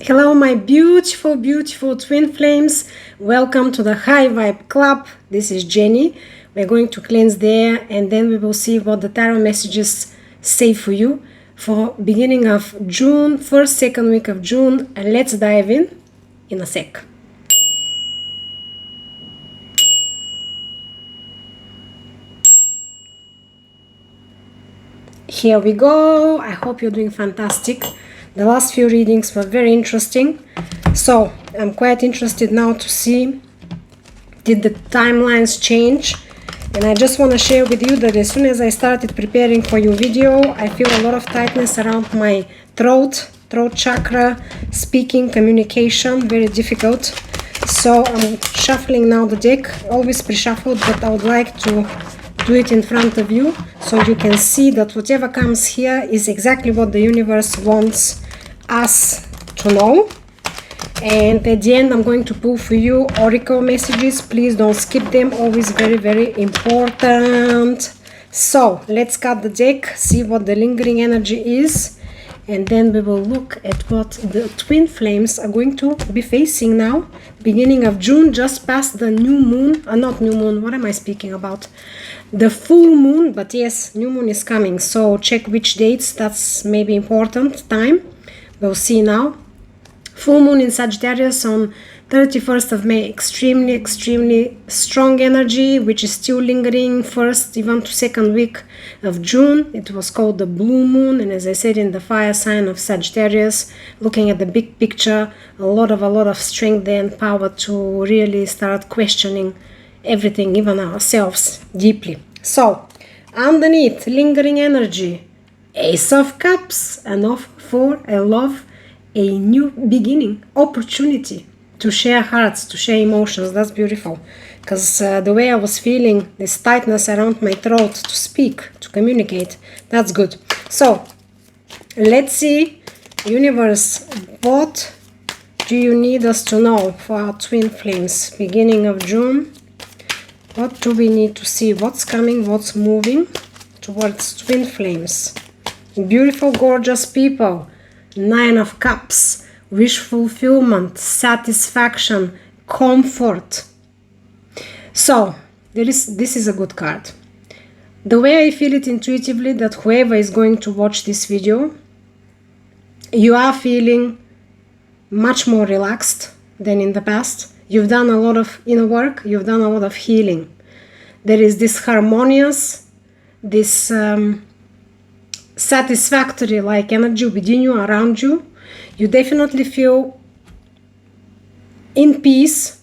Hello my beautiful, beautiful twin flames. Welcome to the High Vibe Club. This is Jenny. We're going to cleanse the air and then we will see what the tarot messages say for you for beginning of June, first, second week of June. And let's dive in a sec. Here we go. I hope you're doing fantastic. The last few readings were very interesting. So I'm quite interested now to see, did the timelines change? And I just want to share with you that as soon as I started preparing for your video, I feel a lot of tightness around my throat chakra, speaking, communication, very difficult. So I'm shuffling now the deck, always pre-shuffled, but I would like to do it in front of you so you can see that whatever comes here is exactly what the universe wants us to know. And at the end I'm going to pull for you oracle messages. Please don't skip them, always very, very important. So let's cut the deck, see what the lingering energy is, and then we will look at what the twin flames are going to be facing now, beginning of June, just past the new moon, not new moon, what am I speaking about? The full moon, but yes, new moon is coming, so check which dates, that's maybe important time. We'll see now. Full moon in Sagittarius on 31st of May, extremely strong energy, which is still lingering first even to second week of June. It was called the blue moon, and as I said, in the fire sign of Sagittarius, looking at the big picture, a lot of strength and power to really start questioning everything, even ourselves, deeply. So underneath, lingering energy, Ace of Cups, an offer for a love, a new beginning, opportunity to share hearts, to share emotions. That's beautiful, because the way I was feeling, this tightness around my throat to speak, to communicate, that's good. So let's see, universe, what do you need us to know for our twin flames, beginning of June? What do we need to see? What's coming, what's moving towards twin flames? Beautiful, gorgeous people. Nine of Cups, wish fulfillment, satisfaction, comfort. So this is a good card. The way I feel it intuitively, that whoever is going to watch this video, you are feeling much more relaxed than in the past. You've done a lot of inner work, you've done a lot of healing. There is this harmonious, this satisfactory like energy within you, around you. You definitely feel in peace,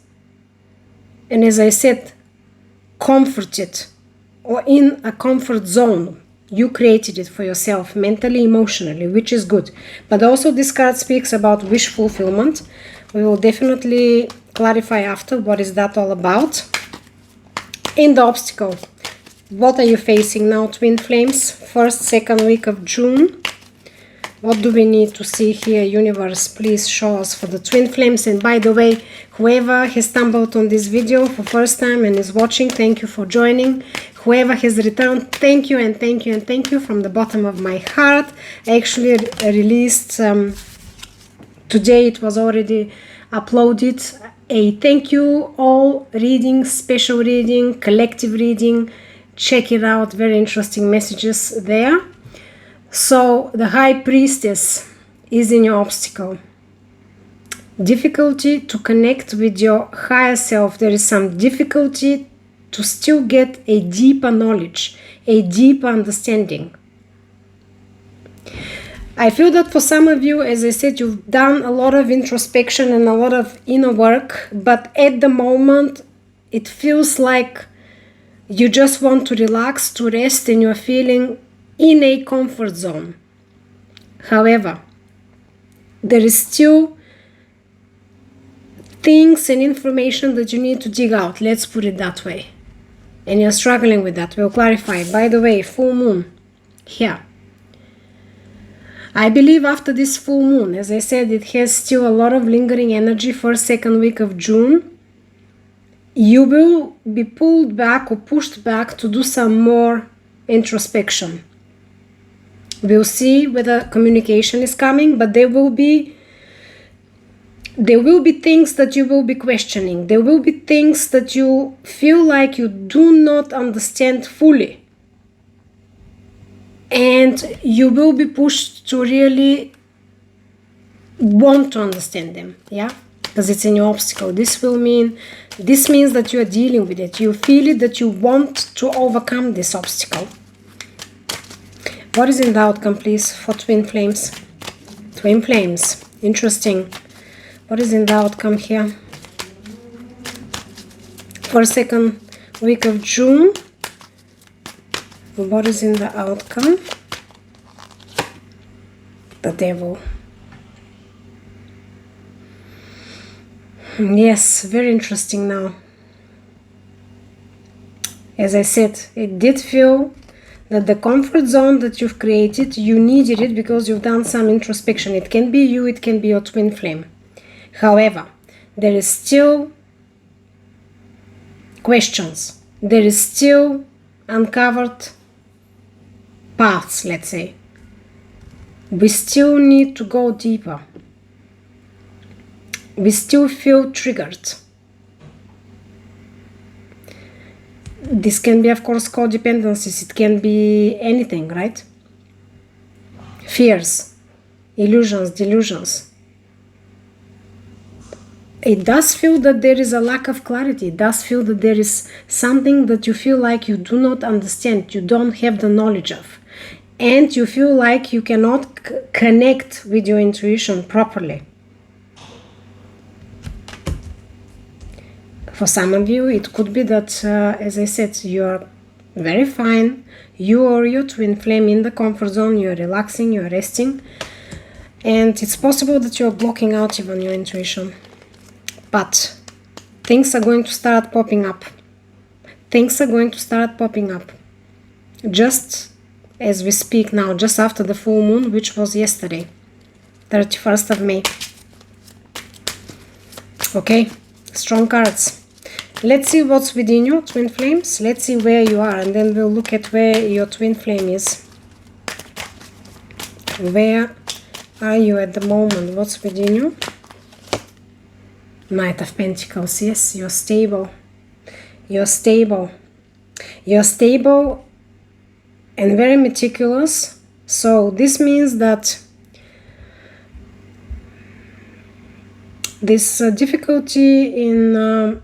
and as I said, comforted, or in a comfort zone. You created it for yourself, mentally, emotionally, which is good. But also this card speaks about wish fulfillment. We will definitely clarify after what is that all about. In the obstacle, what are you facing now, twin flames? First, second week of June. What do we need to see here? Universe, please show us for the twin flames. And by the way, whoever has stumbled on this video for first time and is watching, thank you for joining. Whoever has returned, thank you and thank you and thank you from the bottom of my heart. I actually released, today it was already uploaded, a thank you all reading, special reading, collective reading. Check it out, very interesting messages there. So the High Priestess is in your obstacle. Difficulty to connect with your higher self. There is some difficulty to still get a deeper knowledge, a deeper understanding. I feel that for some of you, as I said, you've done a lot of introspection and a lot of inner work, but at the moment it feels like you just want to relax, to rest, and you're feeling in a comfort zone. However, there is still things and information that you need to dig out, let's put it that way. And you're struggling with that. We'll clarify. By the way, full moon here. I believe after this full moon, as I said, it has still a lot of lingering energy for second week of June. You will be pulled back or pushed back to do some more introspection. We'll see whether communication is coming, but there will be There will be things that you will be questioning. There will be things that you feel like you do not understand fully. And you will be pushed to really want to understand them, yeah? Because it's a new obstacle. This means that you are dealing with it. You feel it, that you want to overcome this obstacle. What is in the outcome, please, for twin flames? Twin flames. Interesting. What is in the outcome here? For second week of June. What is in the outcome? The Devil. Yes, very interesting now. As I said, it did feel that the comfort zone that you've created, you needed it because you've done some introspection. It can be you, it can be your twin flame. However, there is still questions. There is still uncovered paths, let's say. We still need to go deeper. We still feel triggered. This can be, of course, codependencies. It can be anything, right? Fears, illusions, delusions. It does feel that there is a lack of clarity. It does feel that there is something that you feel like you do not understand, you don't have the knowledge of. And you feel like you cannot connect with your intuition properly. For some of you, it could be that, as I said, you're very fine. You or your twin flame in the comfort zone, you're relaxing, you're resting. And it's possible that you're blocking out even your intuition. But things are going to start popping up. Things are going to start popping up. Just as we speak now, just after the full moon, which was yesterday, 31st of May. Okay, strong cards. Let's see what's within you, twin flames. Let's see where you are, and then we'll look at where your twin flame is. Where are you at the moment? What's within you? Knight of Pentacles. Yes, you're stable. You're stable. You're stable and very meticulous. So this means that this difficulty in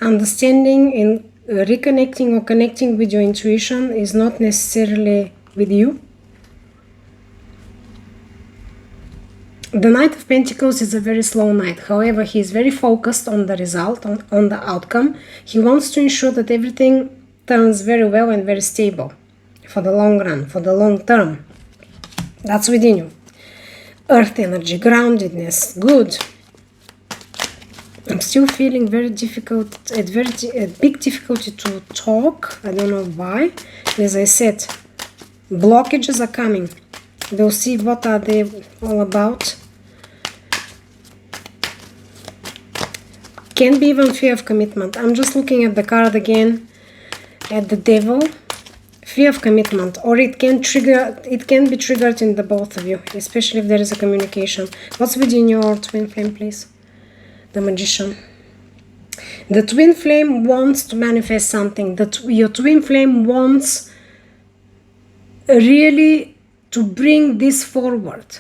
understanding, in reconnecting or connecting with your intuition is not necessarily with you. The Knight of Pentacles is a very slow knight. However, he is very focused on the result, on the outcome. He wants to ensure that everything turns very well and very stable for the long run, for the long term. That's within you. Earth energy, groundedness, good. I'm still feeling very difficult, a big difficulty to talk. I don't know why. As I said, blockages are coming. We'll see what are they all about. Can be even fear of commitment. I'm just looking at the card again, at the Devil. Fear of commitment, or it can be triggered in the both of you, especially if there is a communication. What's within your twin flame, please? The Magician. The twin flame wants to manifest something. Your twin flame wants really to bring this forward.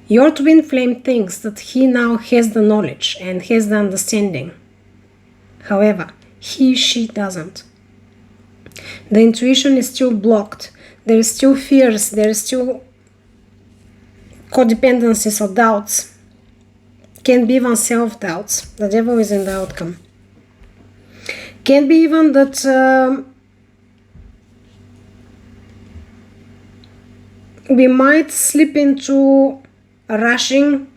Your twin flame thinks that he now has the knowledge and has the understanding. However, she doesn't. The intuition is still blocked. There is still fears. There is still codependencies or doubts. Can be even self-doubts. The Devil is in the outcome. Can be even that we might slip into rushing,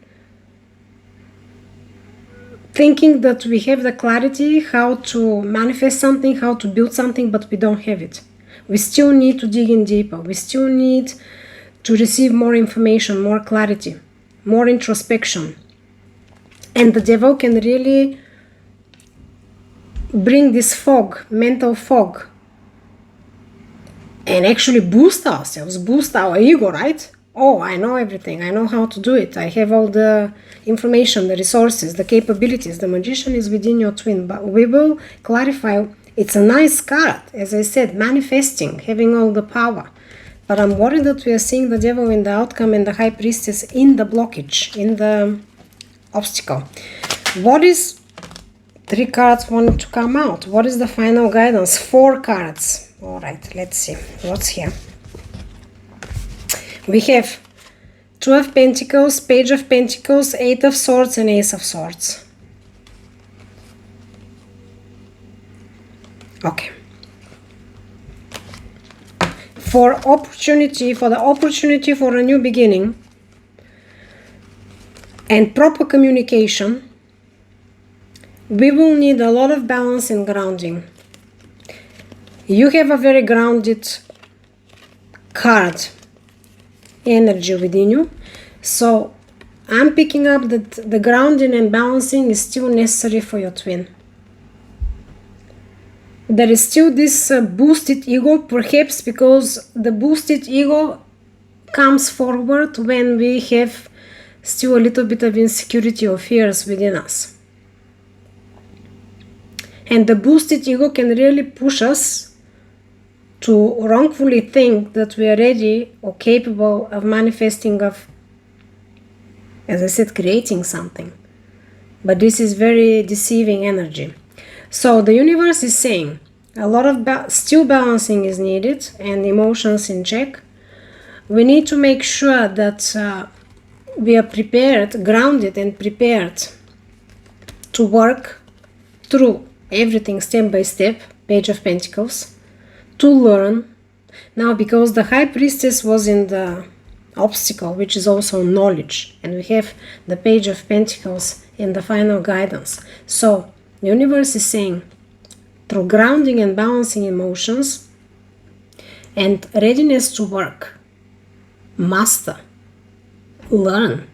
thinking that we have the clarity how to manifest something, how to build something, but we don't have it. We still need to dig in deeper. We still need to receive more information, more clarity, more introspection. And the Devil can really bring this fog, mental fog, and actually boost ourselves, boost our ego, right? oh, I know everything, I know how to do it, I have all the information, the resources, the capabilities. The Magician is within your twin, but we will clarify. It's a nice card, as I said, manifesting, having all the power. But I'm worried that we are seeing the Devil in the outcome and the High Priestess in the blockage, in the obstacle. What is 3 cards wanting to come out? What is the final guidance? 4 cards. All right, let's see what's here. We have 2 of Pentacles, Page of Pentacles, 8 of Swords, and Ace of Swords. Okay. For the opportunity for a new beginning and proper communication, we will need a lot of balance and grounding. You have a very grounded card energy within you, so I'm picking up that the grounding and balancing is still necessary for your twin. There is still this boosted ego, perhaps because the boosted ego comes forward when we have still a little bit of insecurity or fears within us. And the boosted ego can really push us to wrongfully think that we are ready or capable of manifesting, of, as I said, creating something. But this is very deceiving energy. So the universe is saying a lot of still balancing is needed and emotions in check. We need to make sure that we are prepared, grounded and prepared to work through everything step by step, Page of Pentacles, to learn. Now, because the High Priestess was in the obstacle, which is also knowledge, and we have the Page of Pentacles in the final guidance. So the universe is saying, through grounding and balancing emotions and readiness to work, master, learn,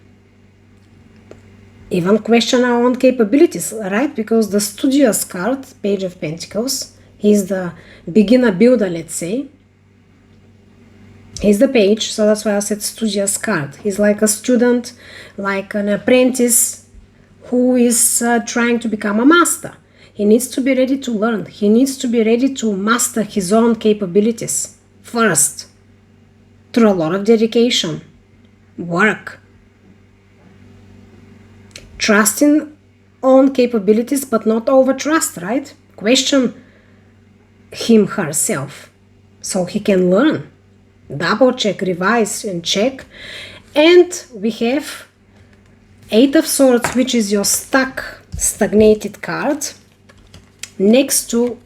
even question our own capabilities, right? Because the studious card, Page of Pentacles, he's the beginner builder, let's say. He's the page, so that's why I said studious card. He's like a student, like an apprentice who is trying to become a master. He needs to be ready to learn. He needs to be ready to master his own capabilities first, through a lot of dedication, work, trusting own capabilities, but not over trust, right? Question him, herself, so he can learn, double check, revise and check. And we have 8 of Swords, which is your stagnated card, next to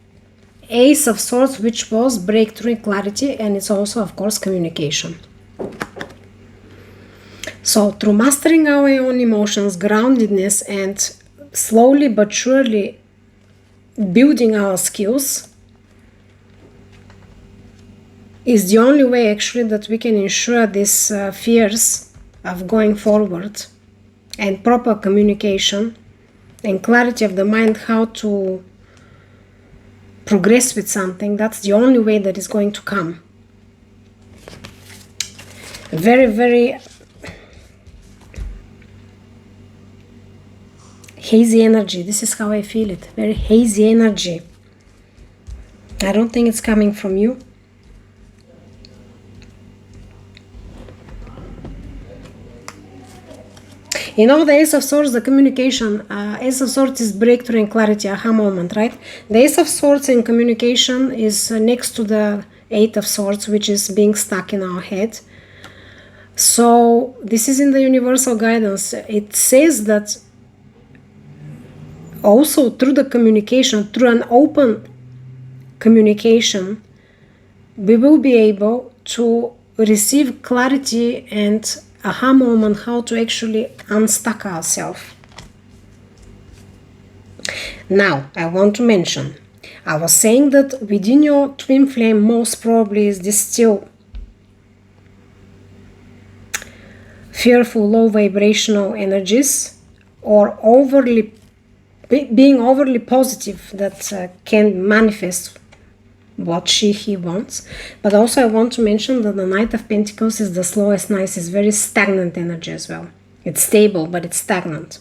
Ace of Swords, which was breakthrough and clarity, and it's also, of course, communication. So through mastering our own emotions, groundedness, and slowly but surely building our skills is the only way actually that we can ensure these fears of going forward, and proper communication and clarity of the mind, how to progress with something. That's the only way that is going to come. Very, very hazy energy. This is how I feel it. Very hazy energy. I don't think it's coming from you. You know, the Ace of Swords, the communication, Ace of Swords is breakthrough and clarity, aha moment, right? The Ace of Swords in communication is next to the 8 of Swords, which is being stuck in our head. So this is in the universal guidance. It says that also through the communication, through an open communication, we will be able to receive clarity and aha moment, how to actually unstuck ourselves. Now, I want to mention, I was saying that within your twin flame, most probably is this still fearful, low vibrational energies, or being overly positive that can manifest what he wants. But also I want to mention that the Knight of Pentacles is the slowest Knight. It's very stagnant energy as well. It's stable, but it's stagnant.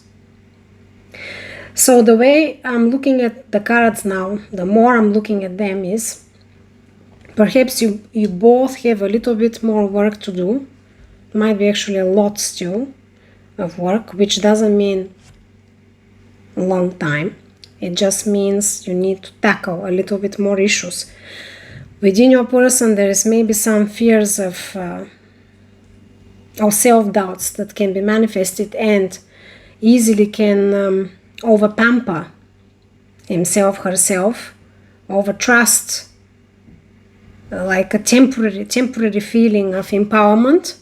So the way I'm looking at the cards now, the more I'm looking at them, is perhaps you both have a little bit more work to do. Might be actually a lot still of work, which doesn't mean a long time. It just means you need to tackle a little bit more issues. Within your person, there is maybe some fears of or self-doubts that can be manifested and easily can over-pamper himself, herself, over-trust, like a temporary feeling of empowerment,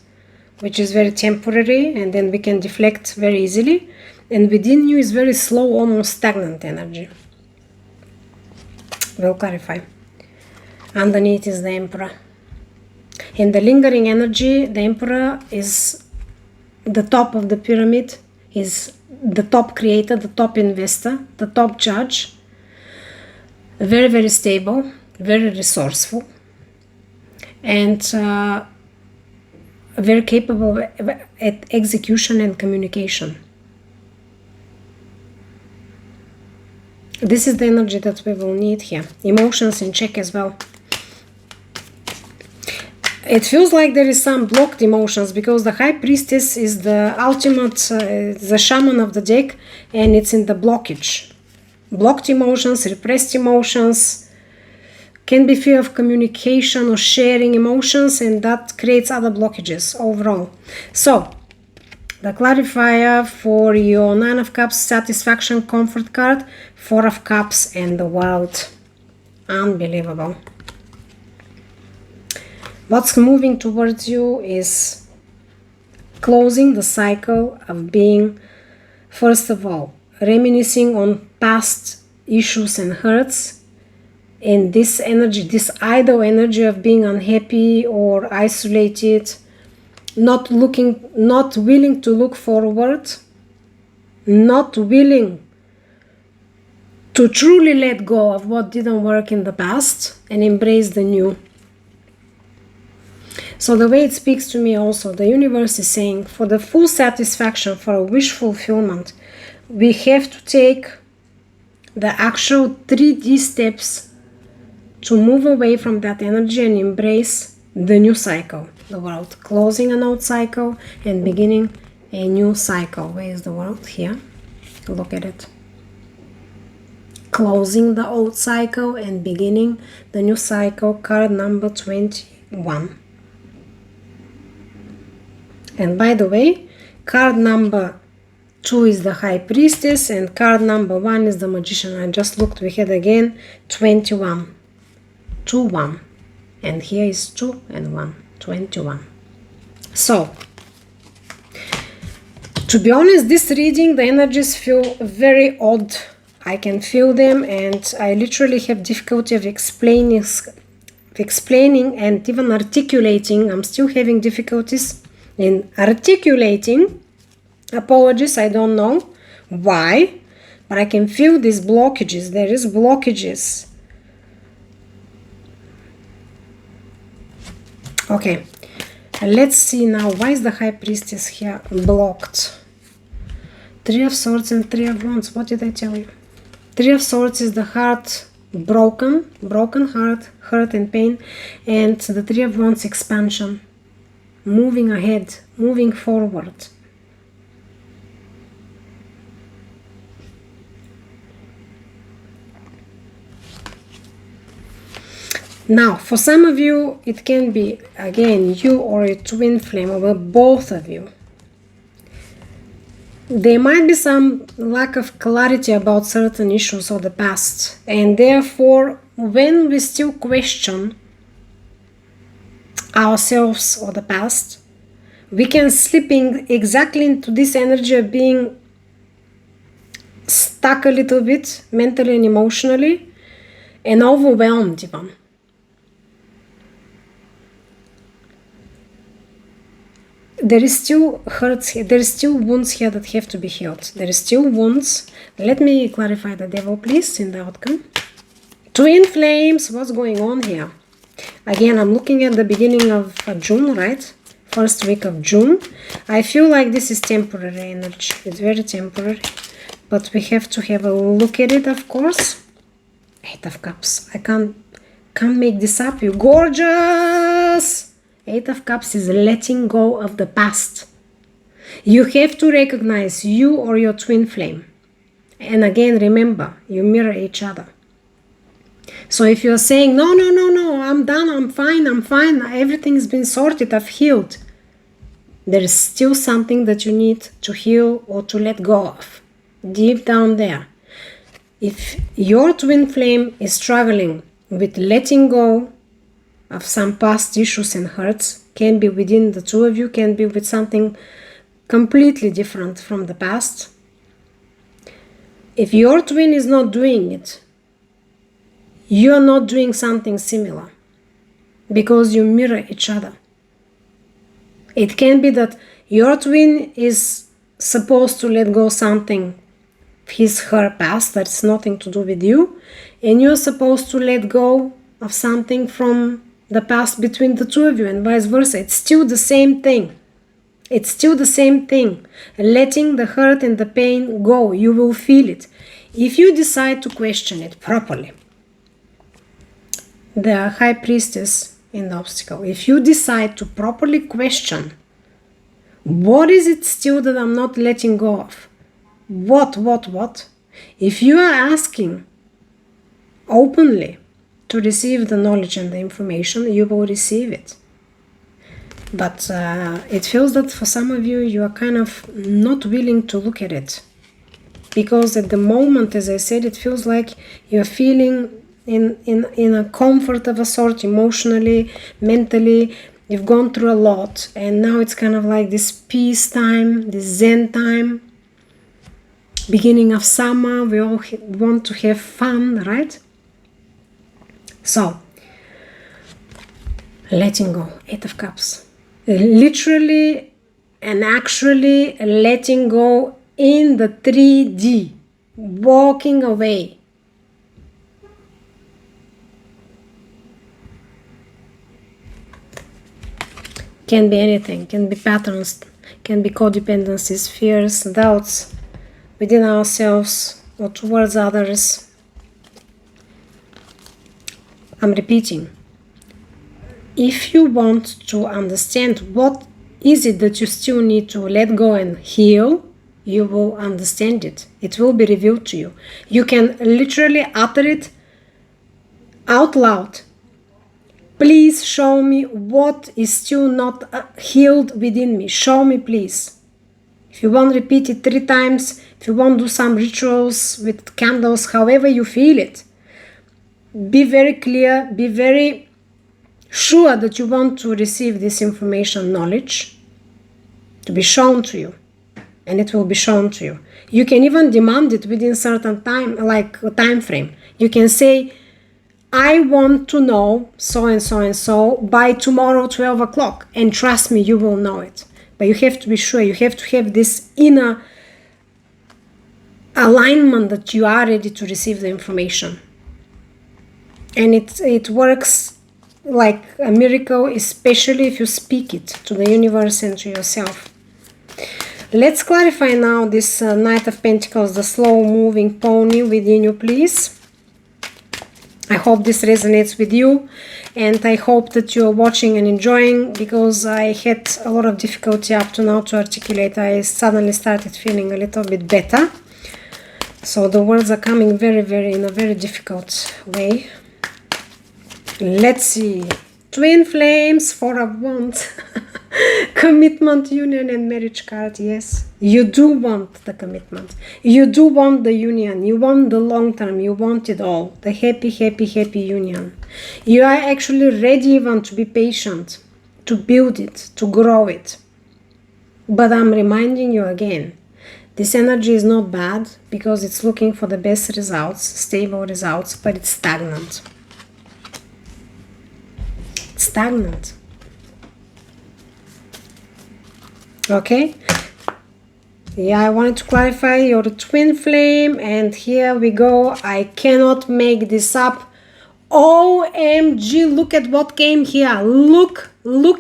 which is very temporary, and then we can deflect very easily. And within you is very slow, almost stagnant energy. We'll clarify. Underneath is the Emperor. In the lingering energy, the Emperor is the top of the pyramid, is the top creator, the top investor, the top judge. Very, very stable, very resourceful, and very capable at execution and communication. This is the energy that we will need here. Emotions in check as well. It feels like there is some blocked emotions because the High Priestess is the ultimate, the shaman of the deck, and it's in the blockage. Blocked emotions, repressed emotions, can be fear of communication or sharing emotions, and that creates other blockages overall. So, the clarifier for your 9 of Cups, satisfaction, comfort card, 4 of Cups, and the World. Unbelievable. What's moving towards you is closing the cycle of being, first of all, reminiscing on past issues and hurts, and this energy, this idle energy of being unhappy or isolated, not willing to look forward, not willing to truly let go of what didn't work in the past and embrace the new. So the way it speaks to me also, the universe is saying, for the full satisfaction, for a wish fulfillment, we have to take the actual 3D steps to move away from that energy and embrace the new cycle, the World. Closing an old cycle and beginning a new cycle. Where is the World? Here. Look at it. Closing the old cycle and beginning the new cycle. Card number 21. And by the way, card number 2 is the High Priestess and card number 1 is the Magician. I just looked, we had again 21. 2, 1. And here is 2 and 1. 21. So, to be honest, this reading, the energies feel very odd. I can feel them and I literally have difficulty of explaining and even articulating. I'm still having difficulties in articulating. Apologies, I don't know why, but I can feel these blockages. There is blockages. Okay, let's see now. Why is the High Priestess here blocked? 3 of Swords and 3 of Wands. What did I tell you? 3 of Swords is the heart broken heart, hurt and pain, and the 3 of Wands, expansion, moving ahead, moving forward. Now, for some of you, it can be, again, you or a twin flame, or both of you. There might be some lack of clarity about certain issues of the past, and therefore, when we still question ourselves or the past, we can slip in exactly into this energy of being stuck a little bit, mentally and emotionally, and overwhelmed even. There is still hurts here, there is still wounds here that have to be healed. There is still wounds. Let me clarify the Devil, please, in the outcome. Twin flames, what's going on here? Again, I'm looking at the beginning of June, right? First week of June. I feel like this is temporary energy. It's very temporary. But we have to have a look at it, of course. Eight of Cups. I can't make this up. You gorgeous! Eight of Cups is letting go of the past. You have to recognize you or your twin flame. And again, remember, you mirror each other. So if you're saying, no, I'm done, I'm fine, everything's been sorted, I've healed. There is still something that you need to heal or to let go of. Deep down there. If your twin flame is struggling with letting go of some past issues and hurts, can be within the two of you, can be with something completely different from the past. If your twin is not doing it, you are not doing something similar because you mirror each other. It can be that your twin is supposed to let go something, her past, that's nothing to do with you, and you're supposed to let go of something from the past between the two of you, and vice versa. It's still the same thing. It's still the same thing. Letting the hurt and the pain go, you will feel it. If you decide to question it properly, the High Priestess in the obstacle, if you decide to properly question, what is it still that I'm not letting go of? What? If you are asking openly to receive the knowledge and the information, you will receive it. But it feels that for some of you, you are kind of not willing to look at it. Because at the moment, as I said, it feels like you're feeling in a comfort of a sort, emotionally, mentally. You've gone through a lot. And now it's kind of like this peace time, this Zen time. Beginning of summer, we all want to have fun, right? So, letting go, Eight of Cups. Literally and actually letting go in the 3D, walking away. Can be anything, can be patterns, can be codependencies, fears, doubts within ourselves or towards others. I'm repeating. If you want to understand what is it that you still need to let go and heal, you will understand it. It will be revealed to you. You can literally utter it out loud. Please show me what is still not healed within me. Show me, please. If you want, repeat it 3 times. If you want, do some rituals with candles, however you feel it. Be very clear, be very sure that you want to receive this information, knowledge, to be shown to you. And it will be shown to you. You can even demand it within certain time, like a time frame. You can say, I want to know so and so and so by tomorrow 12 o'clock. And trust me, you will know it. But you have to be sure. You have to have this inner alignment that you are ready to receive the information. And it works like a miracle, especially if you speak it to the universe and to yourself. Let's clarify now this Knight of Pentacles, the slow moving pony within you, please. I hope this resonates with you, and I hope that you're watching and enjoying, because I had a lot of difficulty up to now to articulate. I suddenly started feeling a little bit better. So the words are coming in a very difficult way. Let's see. Twin flames, 4 of Wands. Commitment, union, and marriage card. Yes, you do want the commitment. You do want the union. You want the long term. You want it all. The happy, happy, happy union. You are actually ready even to be patient, to build it, to grow it. But I'm reminding you again, this energy is not bad because it's looking for the best results, stable results, but it's stagnant. It's stagnant. Okay, yeah, I wanted to clarify your twin flame, and here we go. I cannot make this up. OMG, look at what came here. Look,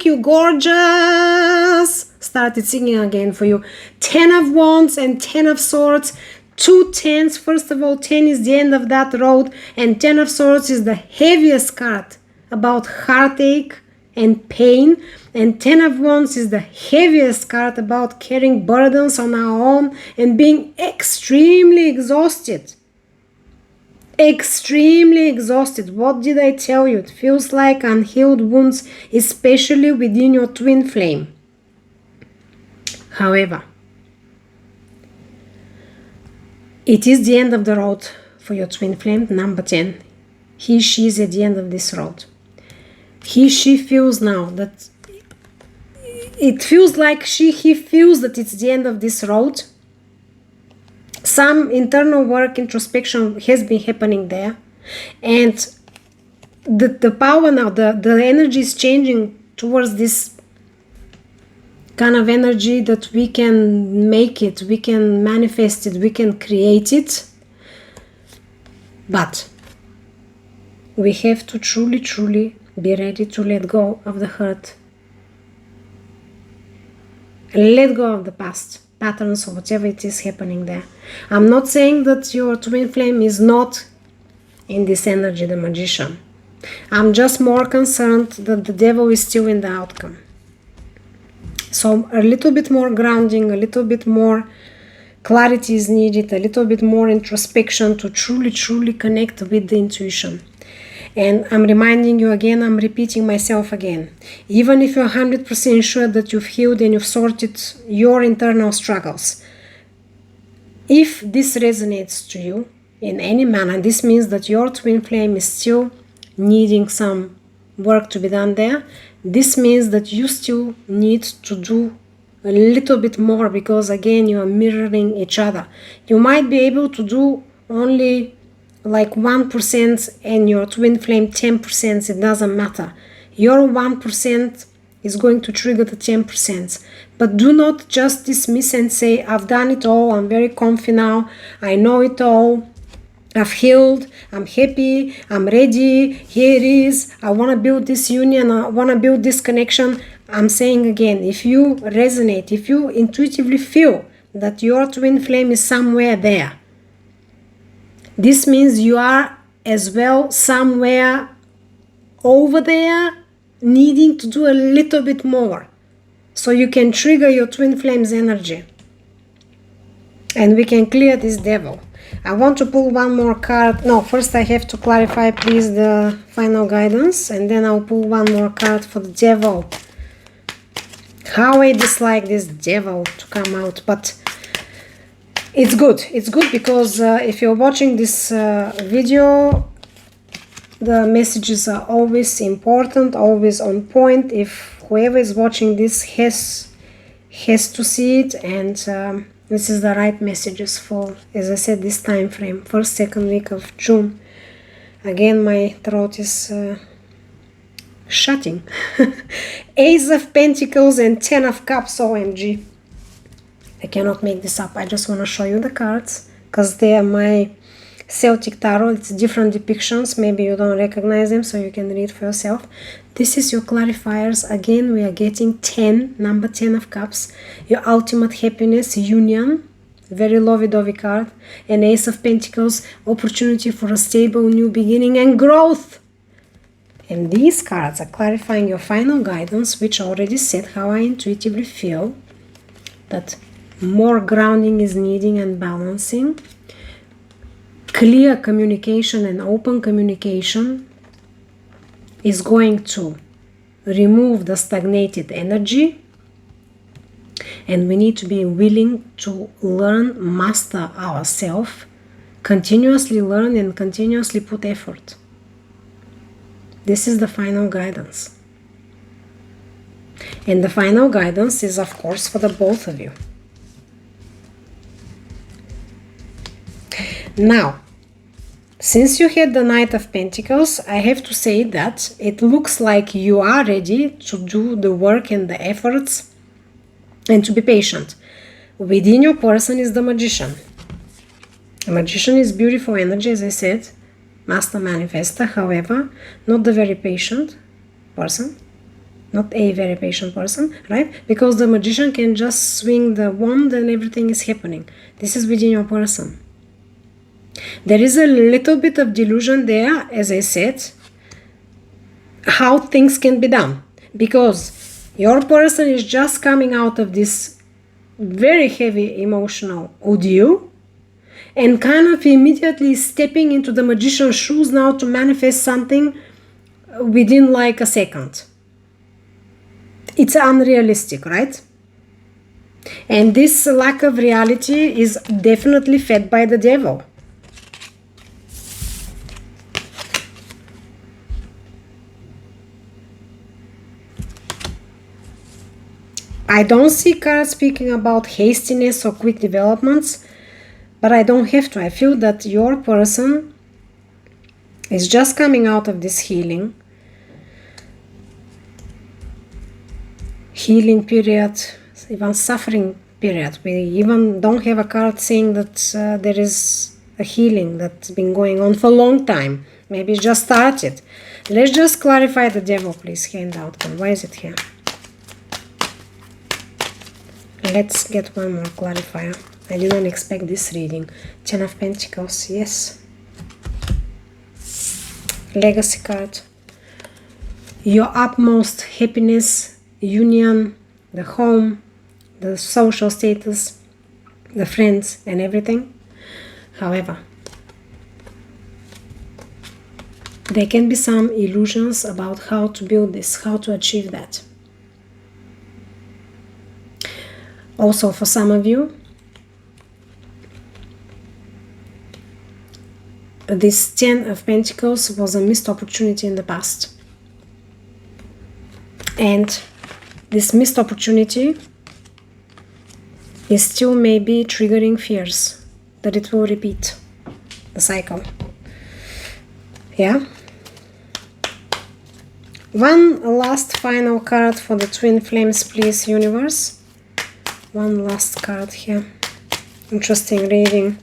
you gorgeous. Started singing again for you. 10 of Wands and 10 of Swords. 2 10s. First of all, 10 is the end of that road, and 10 of Swords is the heaviest card about heartache and pain, and 10 of Wands is the heaviest card about carrying burdens on our own and being extremely exhausted. Extremely exhausted. What did I tell you? It feels like unhealed wounds, especially within your twin flame. However, it is the end of the road for your twin flame, number 10. He, she is at the end of this road. He, she feels now that it feels like he feels that it's the end of this road. Some internal work, introspection has been happening there. And the power now, the energy is changing towards this kind of energy that we can make it, we can manifest it, we can create it. But we have to truly be ready to let go of the hurt. Let go of the past patterns or whatever it is happening there. I'm not saying that your twin flame is not in this energy, the Magician. I'm just more concerned that the devil is still in the outcome. So a little bit more grounding, a little bit more clarity is needed, a little bit more introspection to truly connect with the intuition. And I'm reminding you again, I'm repeating myself again. Even if you're 100% sure that you've healed and you've sorted your internal struggles, if this resonates to you in any manner, this means that your twin flame is still needing some work to be done there. This means that you still need to do a little bit more, because again, you are mirroring each other. You might be able to do only like 1% and your twin flame 10%, it doesn't matter. Your 1% is going to trigger the 10%. But do not just dismiss and say, I've done it all, I'm very confident now, I know it all, I've healed, I'm happy, I'm ready, here it is, I want to build this union, I want to build this connection. I'm saying again, if you resonate, if you intuitively feel that your twin flame is somewhere there, this means you are as well somewhere over there needing to do a little bit more so you can trigger your twin flame's energy and we can clear this devil. I want to pull one more card. No, first I have to clarify please the final guidance, and then I'll pull one more card for the devil. How I dislike this devil to come out, but it's good. It's good because if you're watching this video, the messages are always important, always on point. If whoever is watching this has to see it, and this is the right messages for, as I said, this time frame, first, second week of June. Again, my throat is shutting. Ace of Pentacles and 10 of Cups, OMG. I cannot make this up. I just want to show you the cards because they are my Celtic Tarot. It's different depictions. Maybe you don't recognize them, so you can read for yourself. This is your clarifiers. Again, we are getting 10, number 10 of Cups. Your ultimate happiness, union, very lovey-dovey card. And Ace of Pentacles, opportunity for a stable new beginning and growth. And these cards are clarifying your final guidance, which I already said how I intuitively feel that more grounding is needing and balancing. Clear communication and open communication is going to remove the stagnated energy, and we need to be willing to learn, master ourselves, continuously learn and continuously put effort. This is the final guidance. And the final guidance is, of course, for the both of you. Now, since you had the Knight of Pentacles, I have to say that it looks like you are ready to do the work and the efforts and to be patient. Within your person is the Magician. The Magician is beautiful energy, as I said. Master Manifester, however, not the very patient person. Not a very patient person, right? Because the Magician can just swing the wand and everything is happening. This is within your person. There is a little bit of delusion there, as I said, how things can be done. Because your person is just coming out of this very heavy emotional ordeal and kind of immediately stepping into the Magician's shoes now to manifest something within like a second. It's unrealistic, right? And this lack of reality is definitely fed by the devil. I don't see cards speaking about hastiness or quick developments, but I don't have to. I feel that your person is just coming out of this healing period, even suffering period. We even don't have a card saying that there is a healing that's been going on for a long time. Maybe it just started. Let's just clarify the devil, please. Hand outcome. Why is it here? Let's get one more clarifier. I didn't expect this reading. 10 of Pentacles, yes. Legacy card. Your utmost happiness, union, the home, the social status, the friends and everything. However, there can be some illusions about how to build this, how to achieve that. Also, for some of you, this 10 of Pentacles was a missed opportunity in the past. And this missed opportunity is still maybe triggering fears that it will repeat the cycle. Yeah? One last final card for the twin flames, please, universe. One last card here. Interesting reading.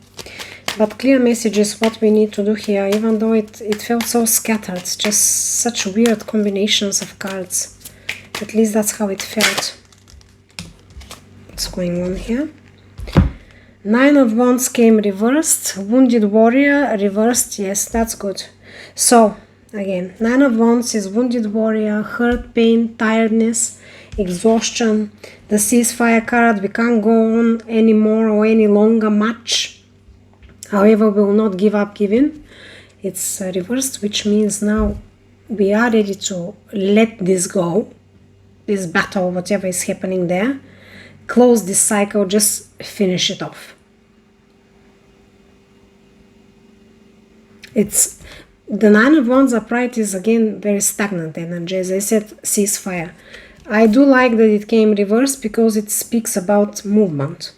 But clear messages what we need to do here, even though it felt so scattered. Just such weird combinations of cards. At least that's how it felt. What's going on here? 9 of Wands came reversed. Wounded Warrior reversed. Yes, that's good. So, again, 9 of Wands is Wounded Warrior, hurt, pain, tiredness, exhaustion. The ceasefire card, we can't go on anymore or any longer much. However, we will not give up giving. It's reversed, which means now we are ready to let this go. This battle, whatever is happening there. Close this cycle, just finish it off. It's the 9 of Wands upright is again very stagnant energy. As I said, ceasefire. I do like that it came reversed because it speaks about movement.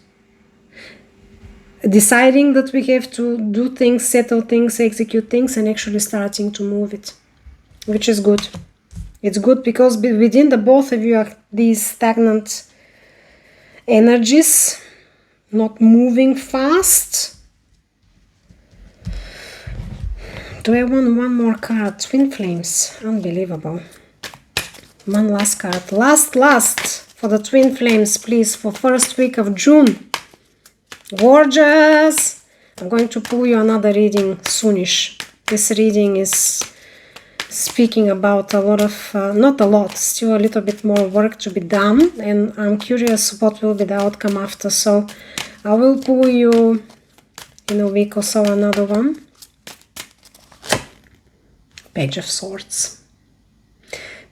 Deciding that we have to do things, settle things, execute things, and actually starting to move it, which is good. It's good because within the both of you are these stagnant energies, not moving fast. Do I want one more card? Twin flames. Unbelievable. One last card. Last for the twin flames, please, for first week of June. Gorgeous. I'm going to pull you another reading soonish. This reading is speaking about a lot of, not a lot, still a little bit more work to be done, and I'm curious what will be the outcome after. So I will pull you in a week or so another one. Page of Swords.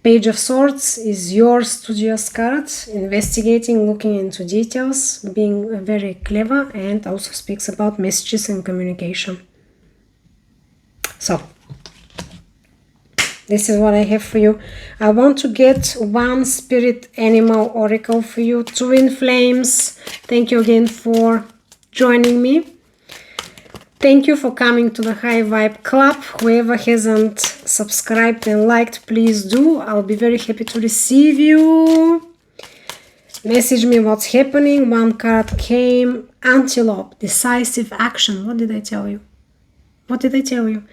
Page of Swords is your studious card, investigating, looking into details, being very clever, and also speaks about messages and communication. So, this is what I have for you. I want to get one spirit animal oracle for you. Twin flames, thank you again for joining me. Thank you for coming to the High Vibe Club. Whoever hasn't subscribed and liked, please do. I'll be very happy to receive you. Message me what's happening. One card came. Antelope, decisive action. What did I tell you? What did I tell you?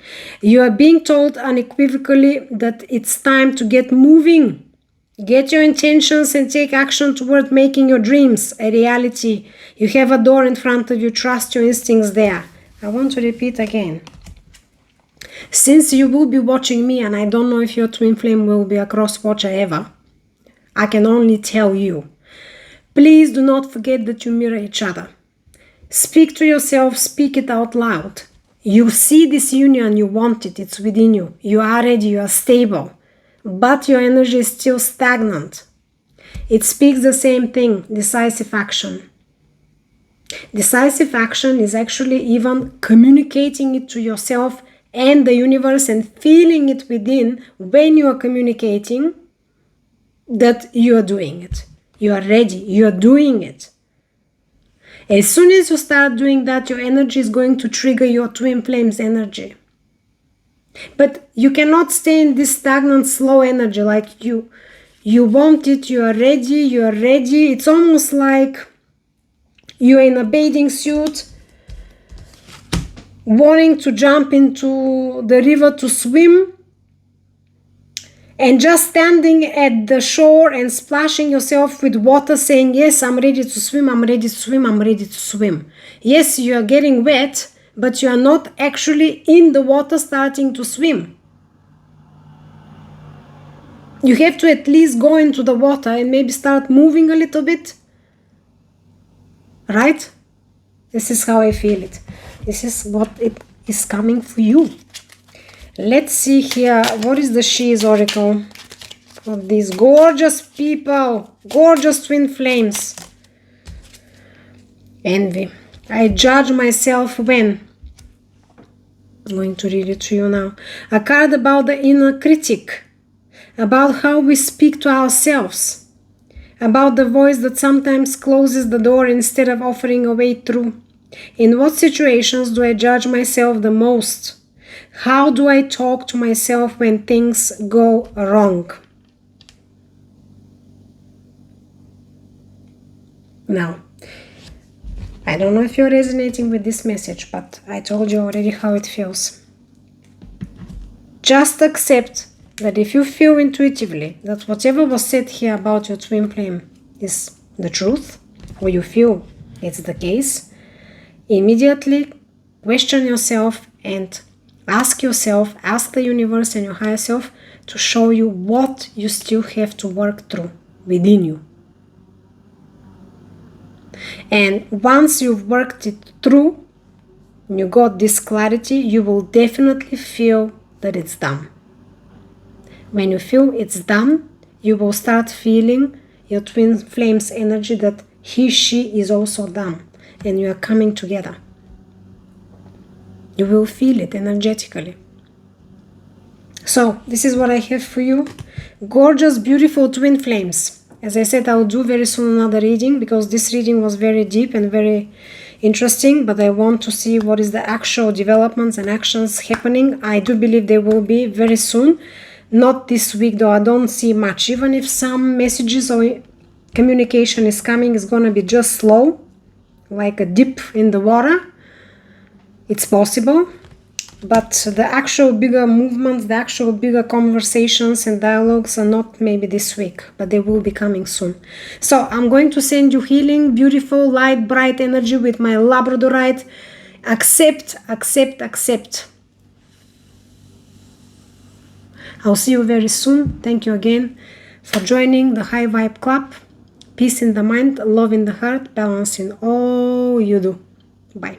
You are being told unequivocally that it's time to get moving. Get your intentions and take action toward making your dreams a reality. You have a door in front of you. Trust your instincts there. I want to repeat again. Since you will be watching me, and I don't know if your twin flame will be a cross watcher ever, I can only tell you, please do not forget that you mirror each other. Speak to yourself, speak it out loud. You see this union, you want it, it's within you. You are ready, you are stable, but your energy is still stagnant. It speaks the same thing, decisive action. Decisive action is actually even communicating it to yourself and the universe and feeling it within when you are communicating that you are doing it. You are ready, you are doing it. As soon as you start doing that, your energy is going to trigger your twin flames energy. But you cannot stay in this stagnant, slow energy like you want it, you are ready. It's almost like you're in a bathing suit, wanting to jump into the river to swim, and just standing at the shore and splashing yourself with water saying, yes, I'm ready to swim, I'm ready to swim, I'm ready to swim. Yes, you are getting wet, but you are not actually in the water starting to swim. You have to at least go into the water and maybe start moving a little bit. Right? This is how I feel it. This is what it is coming for you. Let's see here. What is the She's Oracle for these gorgeous people? Gorgeous twin flames. Envy. I judge myself when. I'm going to read it to you now. A card about the inner critic. About how we speak to ourselves. About the voice that sometimes closes the door instead of offering a way through. In what situations do I judge myself the most? How do I talk to myself when things go wrong? Now, I don't know if you're resonating with this message, but I told you already how it feels. Just accept that if you feel intuitively that whatever was said here about your twin flame is the truth, or you feel it's the case, immediately question yourself and ask yourself, ask the universe and your higher self to show you what you still have to work through within you. And once you've worked it through, and you got this clarity, you will definitely feel that it's done. When you feel it's done, you will start feeling your twin flame's energy that he, she is also done. And you are coming together. You will feel it energetically. So, this is what I have for you. Gorgeous, beautiful twin flames. As I said, I'll do very soon another reading because this reading was very deep and very interesting. But I want to see what is the actual developments and actions happening. I do believe they will be very soon. Not this week though, I don't see much. Even if some messages or communication is coming, it's gonna be just slow. Like a dip in the water. It's possible, but the actual bigger movements, the actual bigger conversations and dialogues are not maybe this week, but they will be coming soon. So I'm going to send you healing, beautiful, light, bright energy with my Labradorite. Accept, accept, accept. I'll see you very soon. Thank you again for joining the High Vibe Club. Peace in the mind, love in the heart, balance in all you do. Bye.